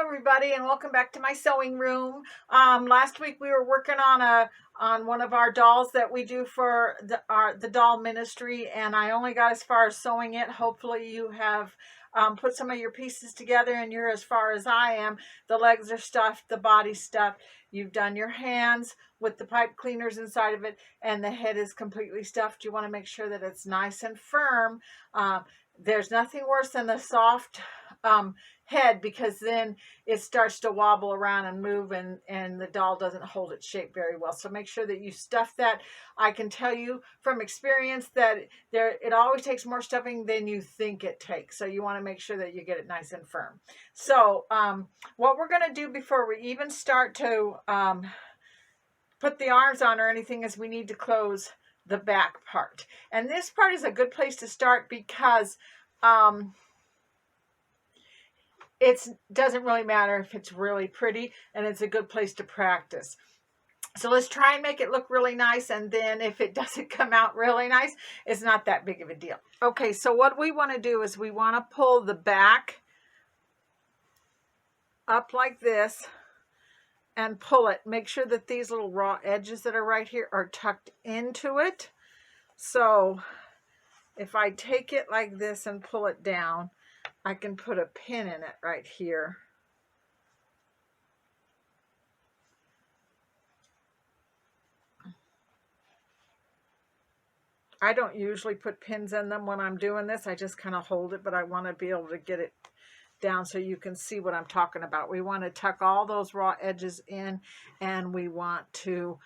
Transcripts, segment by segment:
everybody, and welcome back to my sewing room. Last week we were working on one of our dolls that we do for the doll ministry, and I only got as far as sewing it. Hopefully you have put some of your pieces together and you're as far as I am. The legs are stuffed, the body's stuffed. You've done your hands with the pipe cleaners inside of it, and the head is completely stuffed. You want to make sure that it's nice and firm. There's nothing worse than the soft head, because then it starts to wobble around and move, and the doll doesn't hold its shape very well. So make sure that you stuff that. I can tell you from experience that it always takes more stuffing than you think it takes. So you want to make sure that you get it nice and firm. So what we're going to do before we even start to put the arms on or anything is we need to close the back part. And this part is a good place to start because it doesn't really matter if it's really pretty, and it's a good place to practice. So let's try and make it look really nice, and then if it doesn't come out really nice, it's not that big of a deal. Okay, so what we want to do is we want to pull the back up like this and pull it. Make sure that these little raw edges that are right here are tucked into it. So if I take it like this and pull it down, I can put a pin in it right here. I don't usually put pins in them when I'm doing this. I just kind of hold it, but I want to be able to get it down so you can see what I'm talking about. We want to tuck all those raw edges in, and we want to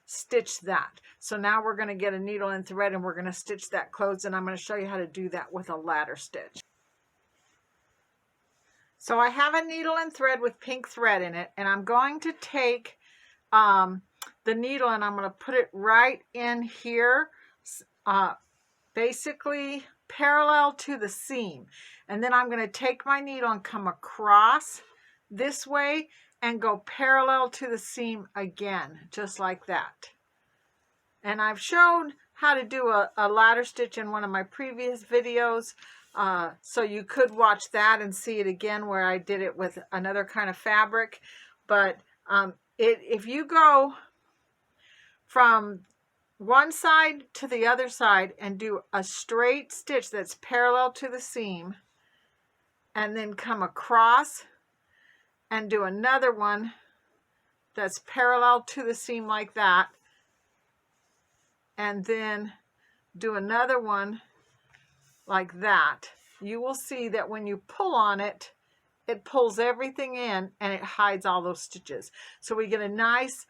stitch that. So now we're going to get a needle and thread, and we're going to stitch that closed, and I'm going to show you how to do that with a ladder stitch. So I have a needle and thread with pink thread in it, and I'm going to take the needle and I'm going to put it right in here, basically parallel to the seam. And then I'm going to take my needle and come across this way and go parallel to the seam again, just like that. And I've shown how to do a ladder stitch in one of my previous videos. So you could watch that and see it again where I did it with another kind of fabric. But if you go from one side to the other side and do a straight stitch that's parallel to the seam, and then come across and do another one that's parallel to the seam like that, and then do another one like that, you will see that when you pull on it, it pulls everything in and it hides all those stitches. So we get a nice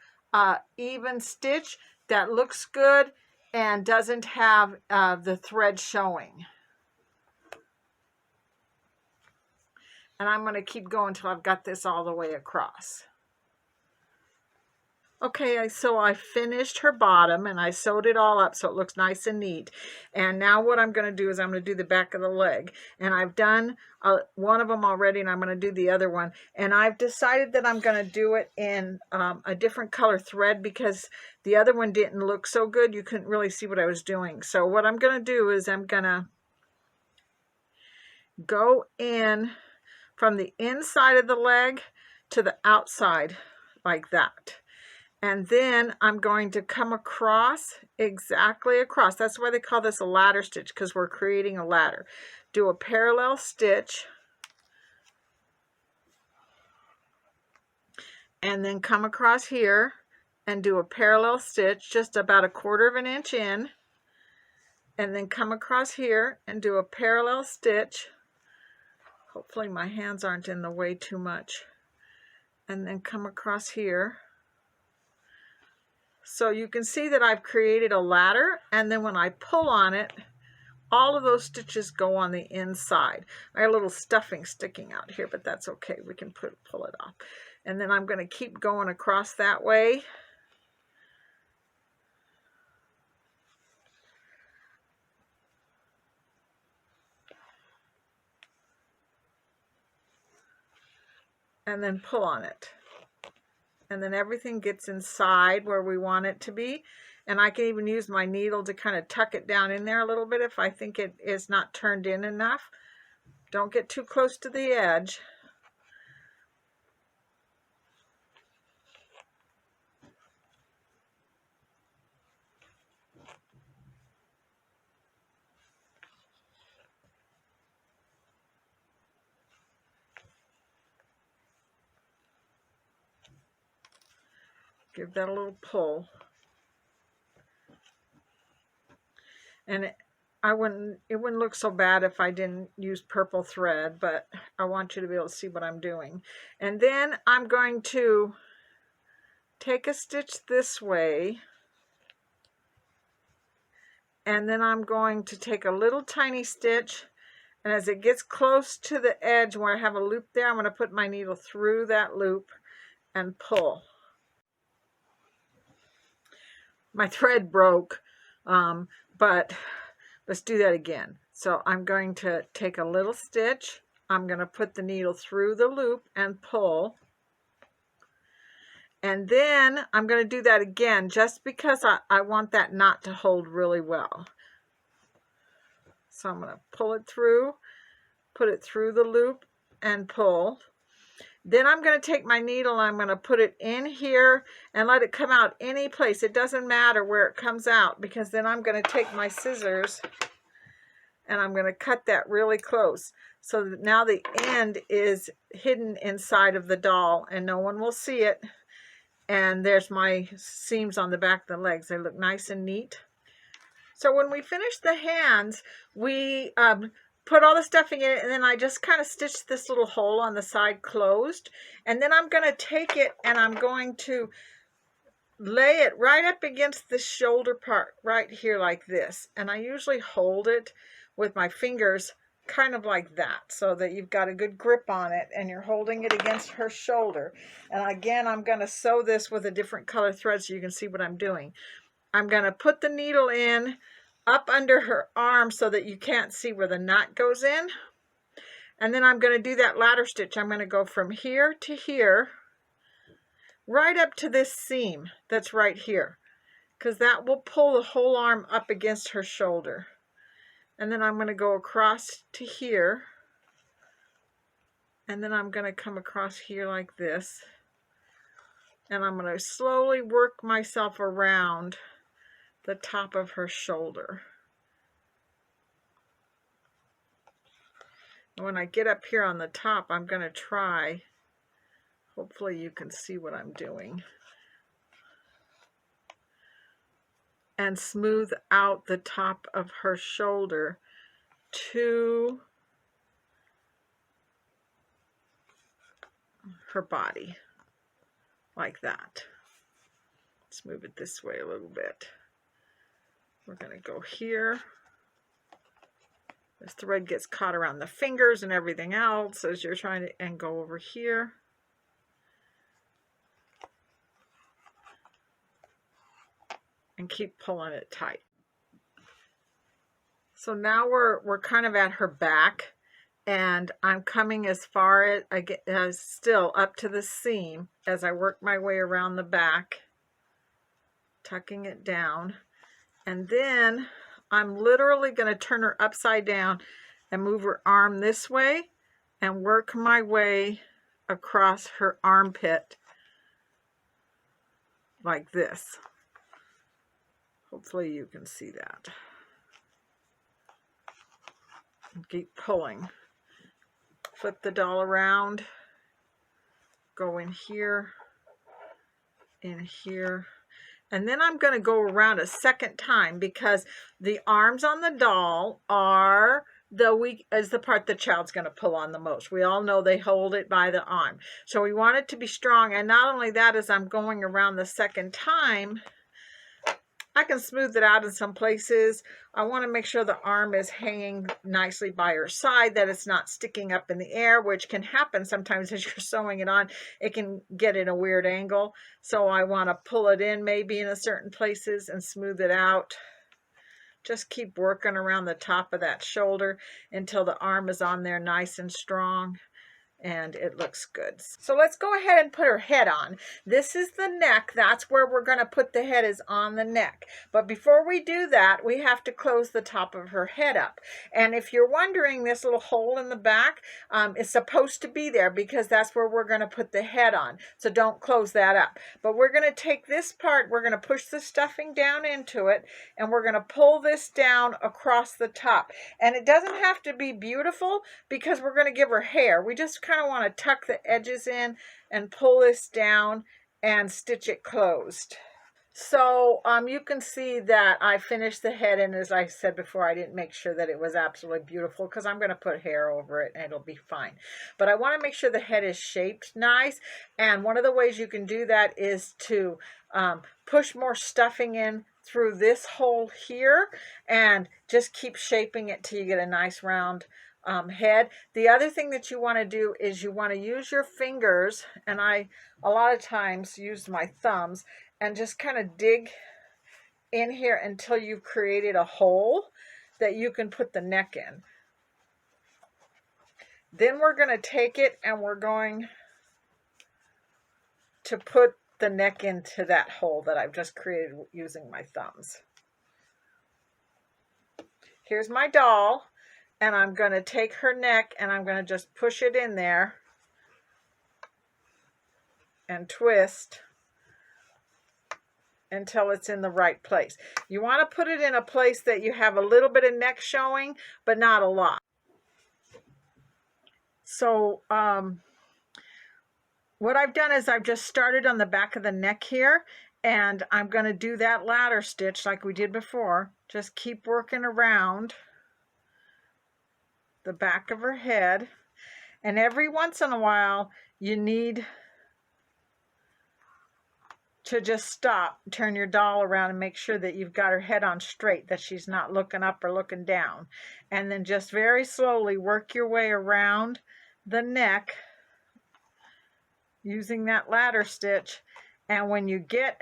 even stitch that looks good and doesn't have the thread showing. And I'm going to keep going until I've got this all the way across. Okay, so I finished her bottom and I sewed it all up so it looks nice and neat. And now what I'm going to do is I'm going to do the back of the leg. And I've done one of them already, and I'm going to do the other one. And I've decided that I'm going to do it in a different color thread because the other one didn't look so good. You couldn't really see what I was doing. So what I'm going to do is I'm going to go in from the inside of the leg to the outside like that. And then I'm going to come across, exactly across. That's why they call this a ladder stitch, because we're creating a ladder. Do a parallel stitch. And then come across here and do a parallel stitch, just about 1/4 of an inch in. And then come across here and do a parallel stitch. Hopefully my hands aren't in the way too much. And then come across here. So you can see that I've created a ladder, and then when I pull on it, all of those stitches go on the inside. I have a little stuffing sticking out here, but that's okay. We can pull it off. And then I'm going to keep going across that way. And then pull on it. And then everything gets inside where we want it to be. And I can even use my needle to kind of tuck it down in there a little bit if I think it is not turned in enough. Don't get too close to the edge. Give that a little pull. And it wouldn't look so bad if I didn't use purple thread, but I want you to be able to see what I'm doing. And then I'm going to take a stitch this way, and then I'm going to take a little tiny stitch, and as it gets close to the edge where I have a loop there, I'm going to put my needle through that loop and pull. My thread broke, but let's do that again. So I'm going to take a little stitch, I'm going to put the needle through the loop and pull. And then I'm going to do that again just because I want that knot to hold really well. So I'm going to pull it through, put it through the loop and pull. Then I'm going to take my needle and I'm going to put it in here and let it come out any place. It doesn't matter where it comes out, because then I'm going to take my scissors and I'm going to cut that really close so that now the end is hidden inside of the doll and no one will see it. And there's my seams on the back of the legs. They look nice and neat. So when we finish the hands, we put all the stuffing in it, and then I just kind of stitched this little hole on the side closed. And then I'm going to take it and I'm going to lay it right up against the shoulder part right here like this. And I usually hold it with my fingers kind of like that, so that you've got a good grip on it and you're holding it against her shoulder. And again, I'm going to sew this with a different color thread so you can see what I'm doing. I'm going to put the needle in up under her arm so that you can't see where the knot goes in. And then I'm going to do that ladder stitch. I'm going to go from here to here, right up to this seam that's right here, because that will pull the whole arm up against her shoulder. And then I'm going to go across to here, and then I'm going to come across here like this, and I'm going to slowly work myself around the top of her shoulder. And when I get up here on the top, I'm going to try, hopefully you can see what I'm doing, and smooth out the top of her shoulder to her body, like that. Let's move it this way a little bit. We're going to go here. This thread gets caught around the fingers and everything else as you're trying to, and go over here. And keep pulling it tight. So now we're kind of at her back, and I'm coming as far as still up to the seam as I work my way around the back, tucking it down. And then I'm literally going to turn her upside down and move her arm this way and work my way across her armpit like this. Hopefully you can see that. Keep pulling. Flip the doll around. Go in here. And then I'm going to go around a second time, because the arms on the doll are the part the child's going to pull on the most. We all know they hold it by the arm. So we want it to be strong. And not only that, as I'm going around the second time, I can smooth it out in some places. I want to make sure the arm is hanging nicely by her side, that it's not sticking up in the air, which can happen sometimes as you're sewing it on. It can get in a weird angle. So I want to pull it in maybe in a certain places and smooth it out. Just keep working around the top of that shoulder until the arm is on there nice and strong. And it looks good. So let's go ahead and put her head on. This is the neck. That's where we're going to put the head, is on the neck. But before we do that, we have to close the top of her head up. And if you're wondering, this little hole in the back is supposed to be there, because that's where we're going to put the head on. So don't close that up. But we're going to take this part, we're going to push the stuffing down into it, and we're going to pull this down across the top. And it doesn't have to be beautiful, because we're going to give her hair. We just kind of want to tuck the edges in and pull this down and stitch it closed. So you can see that I finished the head, and as I said before, I didn't make sure that it was absolutely beautiful because I'm going to put hair over it and it'll be fine. But I want to make sure the head is shaped nice, and one of the ways you can do that is to push more stuffing in through this hole here and just keep shaping it till you get a nice round head. The other thing that you want to do is you want to use your fingers, and I a lot of times use my thumbs, and just kind of dig in here until you've created a hole that you can put the neck in. Then we're going to take it and we're going to put the neck into that hole that I've just created using my thumbs. Here's my doll, and I'm going to take her neck and I'm going to just push it in there and twist until it's in the right place. You want to put it in a place that you have a little bit of neck showing, but not a lot. So what I've done is I've just started on the back of the neck here, and I'm going to do that ladder stitch like we did before. Just keep working around the back of her head, and every once in a while you need to just stop, turn your doll around and make sure that you've got her head on straight, that she's not looking up or looking down. And then just very slowly work your way around the neck using that ladder stitch. And when you get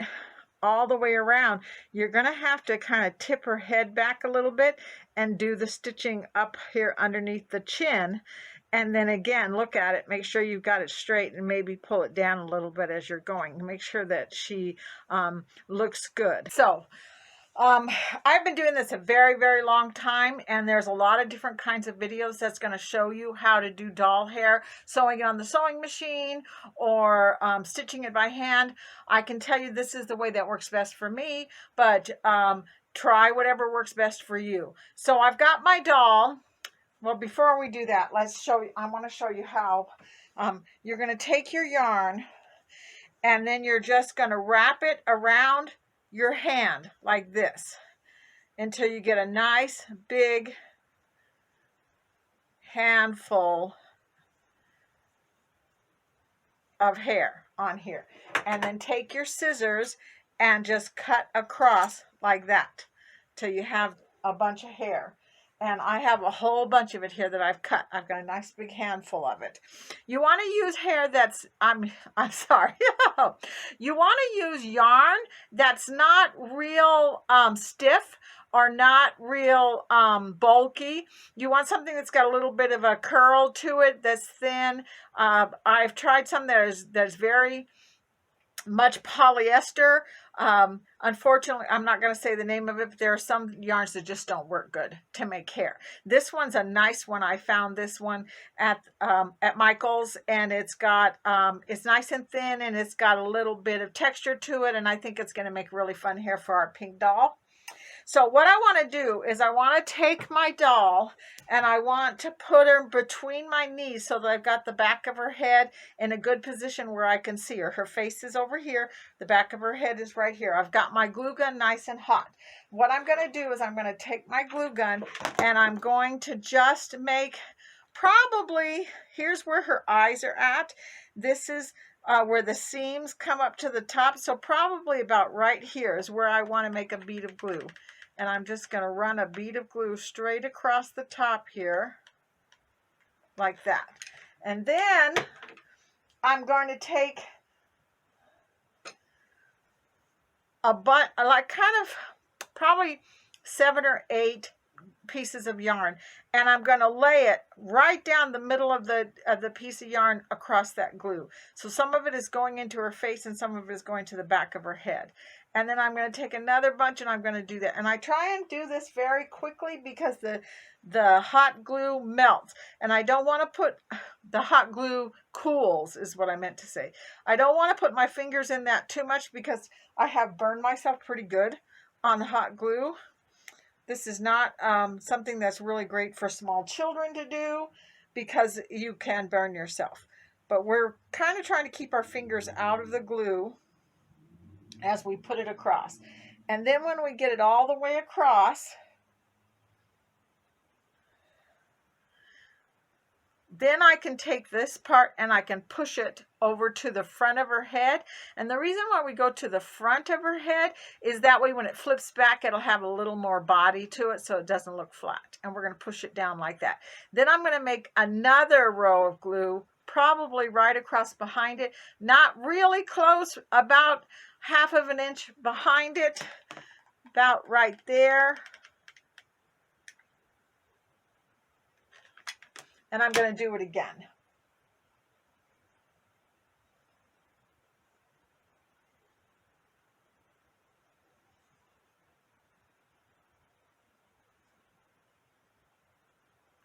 all the way around, you're going to have to kind of tip her head back a little bit and do the stitching up here underneath the chin. And then again, look at it, make sure you've got it straight, and maybe pull it down a little bit as you're going. Make sure that she looks good. So I've been doing this a very, very long time, and there's a lot of different kinds of videos that's going to show you how to do doll hair, sewing it on the sewing machine or stitching it by hand. I can tell you this is the way that works best for me, but try whatever works best for you. So I've got my doll. Well, before we do that, let's show you. I want to show you how you're going to take your yarn, and then you're just going to wrap it around your hand like this until you get a nice big handful of hair on here. And then take your scissors and just cut across like that till you have a bunch of hair. And I have a whole bunch of it here that I've cut. I've got a nice big handful of it. You want to use hair that's, I'm sorry. You want to use yarn that's not real stiff or not real bulky. You want something that's got a little bit of a curl to it, that's thin. I've tried some that's very much polyester. Unfortunately, I'm not going to say the name of it, but there are some yarns that just don't work good to make hair. This one's a nice one. I found this one at Michael's, and it's got it's nice and thin, and it's got a little bit of texture to it, and I think it's going to make really fun hair for our pink doll. So what I want to do is I want to take my doll and I want to put her between my knees so that I've got the back of her head in a good position where I can see her. Her face is over here. The back of her head is right here. I've got my glue gun nice and hot. What I'm going to do is I'm going to take my glue gun and I'm going to just make probably, here's where her eyes are at. This is where the seams come up to the top. So probably about right here is where I want to make a bead of glue. And I'm just going to run a bead of glue straight across the top here, like that. And then I'm going to take like kind of probably 7 or 8 pieces of yarn, and I'm going to lay it right down the middle of the piece of yarn across that glue. So some of it is going into her face and some of it is going to the back of her head. And then I'm going to take another bunch and I'm going to do that. And I try and do this very quickly because the hot glue melts. And I don't want to put, the hot glue cools is what I meant to say. I don't want to put my fingers in that too much because I have burned myself pretty good on the hot glue. This is not something that's really great for small children to do because you can burn yourself. But we're kind of trying to keep our fingers out of the glue as we put it across. And then when we get it all the way across, then I can take this part and I can push it over to the front of her head. And the reason why we go to the front of her head is that way when it flips back, it'll have a little more body to it so it doesn't look flat. And we're going to push it down like that. Then I'm going to make another row of glue, probably right across behind it, not really close, about half of an inch behind it, about right there. And I'm going to do it again.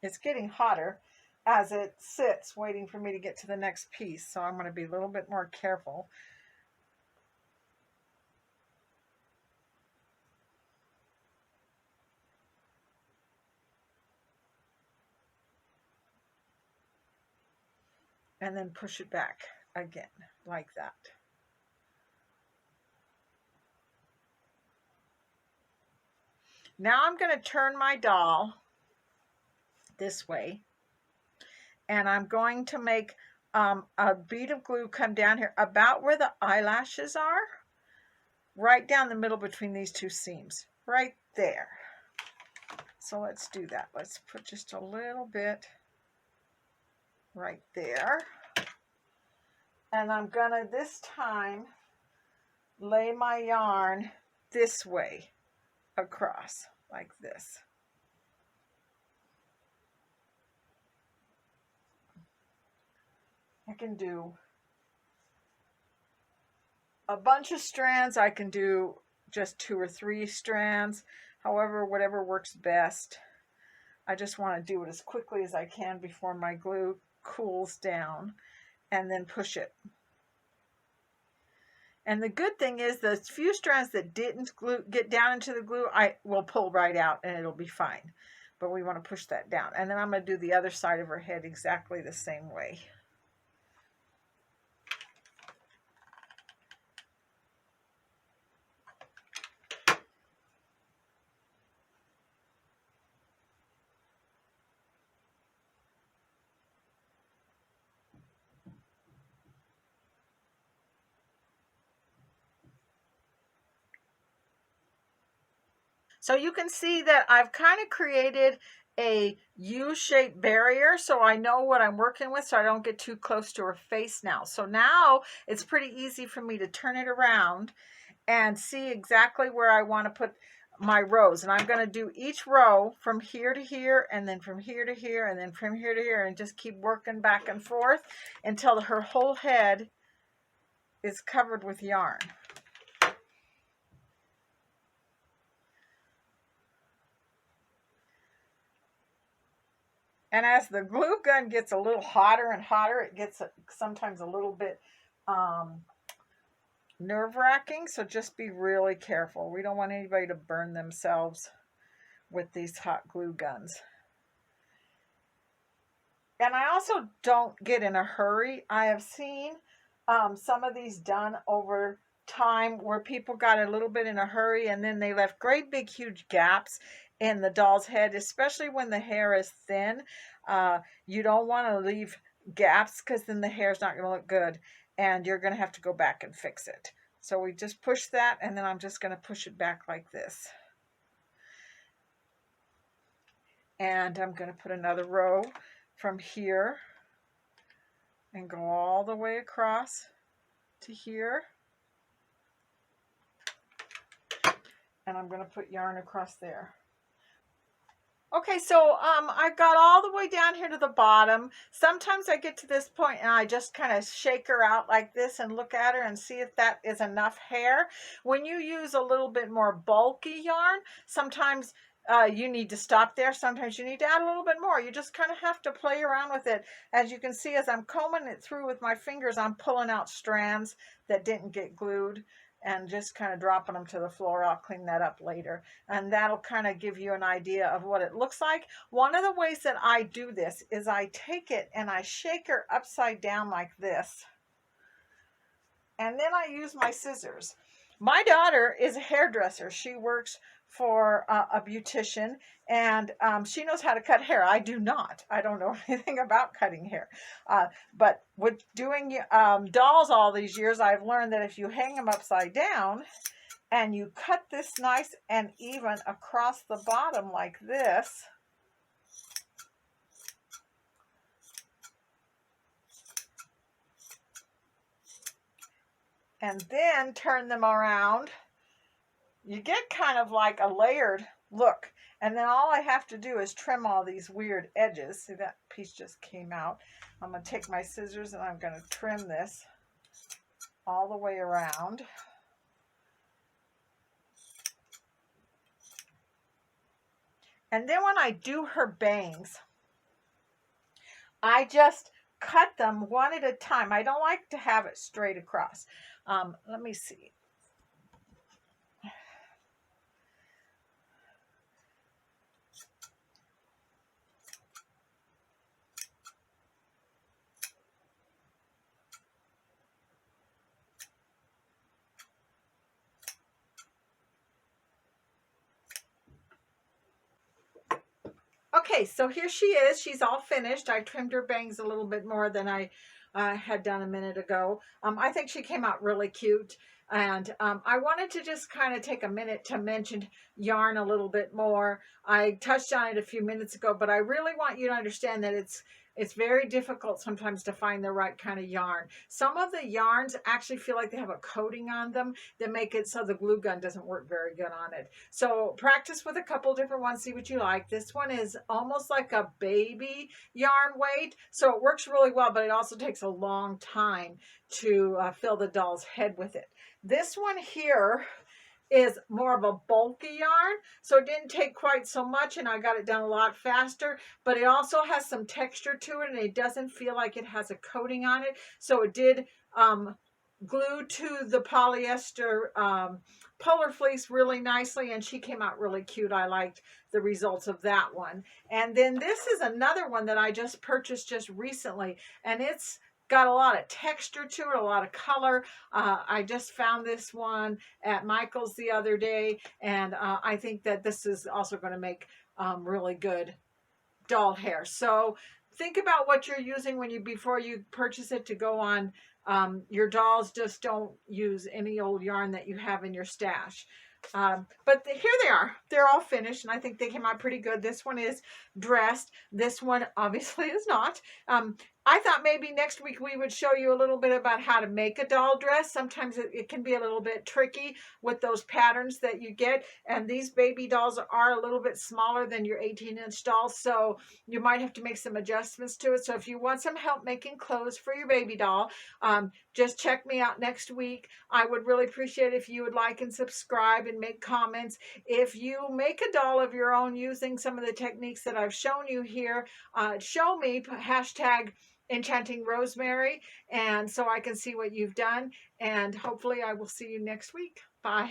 It's getting hotter as it sits waiting for me to get to the next piece, so I'm going to be a little bit more careful. And then push it back again, like that. Now I'm going to turn my doll this way, and I'm going to make a bead of glue come down here about where the eyelashes are, right down the middle between these two seams, right there. So let's do that. Let's put just a little bit right there. And I'm gonna this time lay my yarn this way across, like this. I can do a bunch of strands. I can do just 2 or 3 strands, however, whatever works best. I just want to do it as quickly as I can before my glue cools down, and then push it. And the good thing is the few strands that didn't get down into the glue, I will pull right out and it'll be fine. But we want to push that down. And then I'm going to do the other side of her head exactly the same way. So you can see that I've kind of created a U-shaped barrier, so I know what I'm working with, so I don't get too close to her face now. So now it's pretty easy for me to turn it around and see exactly where I want to put my rows. And I'm going to do each row from here to here, and then from here to here, and then from here to here, and just keep working back and forth until her whole head is covered with yarn. And as the glue gun gets a little hotter and hotter, it gets sometimes a little bit nerve-wracking. So just be really careful. We don't want anybody to burn themselves with these hot glue guns. And I also don't get in a hurry. I have seen some of these done over time where people got a little bit in a hurry and then they left great big huge gaps in the doll's head, especially when the hair is thin. You don't want to leave gaps because then the hair is not going to look good and you're going to have to go back and fix it. So we just push that, and then I'm just going to push it back like this. And I'm going to put another row from here and go all the way across to here. And I'm going to put yarn across there. Okay, so I've got all the way down here to the bottom. Sometimes I get to this point and I just kind of shake her out like this and look at her and see if that is enough hair. When you use a little bit more bulky yarn, sometimes you need to stop there. Sometimes you need to add a little bit more. You just kind of have to play around with it. As you can see, as I'm combing it through with my fingers, I'm pulling out strands that didn't get glued and just kind of dropping them to the floor. I'll clean that up later. And that'll kind of give you an idea of what it looks like. One of the ways that I do this is I take it and I shake her upside down like this. And then I use my scissors. My daughter is a hairdresser. She works for a beautician, and she knows how to cut hair. I do not. I don't know anything about cutting hair. But with doing dolls all these years, I've learned that if you hang them upside down and you cut this nice and even across the bottom like this, and then turn them around, you get kind of like a layered look. And then all I have to do is trim all these weird edges. See, that piece just came out. I'm going to take my scissors and I'm going to trim this all the way around. And then when I do her bangs, I just cut them one at a time. I don't like to have it straight across. Let me see. Okay, so here she is. She's all finished. I trimmed her bangs a little bit more than I had done a minute ago. I think she came out really cute. And I wanted to just kind of take a minute to mention yarn a little bit more. I touched on it a few minutes ago, but I really want you to understand that it's very difficult sometimes to find the right kind of yarn. Some of the yarns actually feel like they have a coating on them that make it so the glue gun doesn't work very good on it. So practice with a couple different ones, see what you like. This one is almost like a baby yarn weight, so it works really well, but it also takes a long time to fill the doll's head with it. This one here is more of a bulky yarn, so it didn't take quite so much and I got it done a lot faster, but it also has some texture to it and it doesn't feel like it has a coating on it, so it did glue to the polyester polar fleece really nicely, and she came out really cute. I liked the results of that one. And then this is another one that I just purchased just recently, and it's got a lot of texture to it, a lot of color. I just found this one at Michael's the other day, and I think that this is also going to make really good doll hair. So think about what you're using when before you purchase it to go on your dolls. Just don't use any old yarn that you have in your stash. But here they are. They're all finished, and I think they came out pretty good. This one is dressed. This one obviously is not. I thought maybe next week we would show you a little bit about how to make a doll dress. Sometimes it can be a little bit tricky with those patterns that you get. And these baby dolls are a little bit smaller than your 18-inch dolls, so you might have to make some adjustments to it. So if you want some help making clothes for your baby doll, just check me out next week. I would really appreciate it if you would like and subscribe and make comments. If you make a doll of your own using some of the techniques that I've shown you here, show me, hashtag Enchanting Rosemary, and so I can see what you've done, and hopefully I will see you next week. Bye.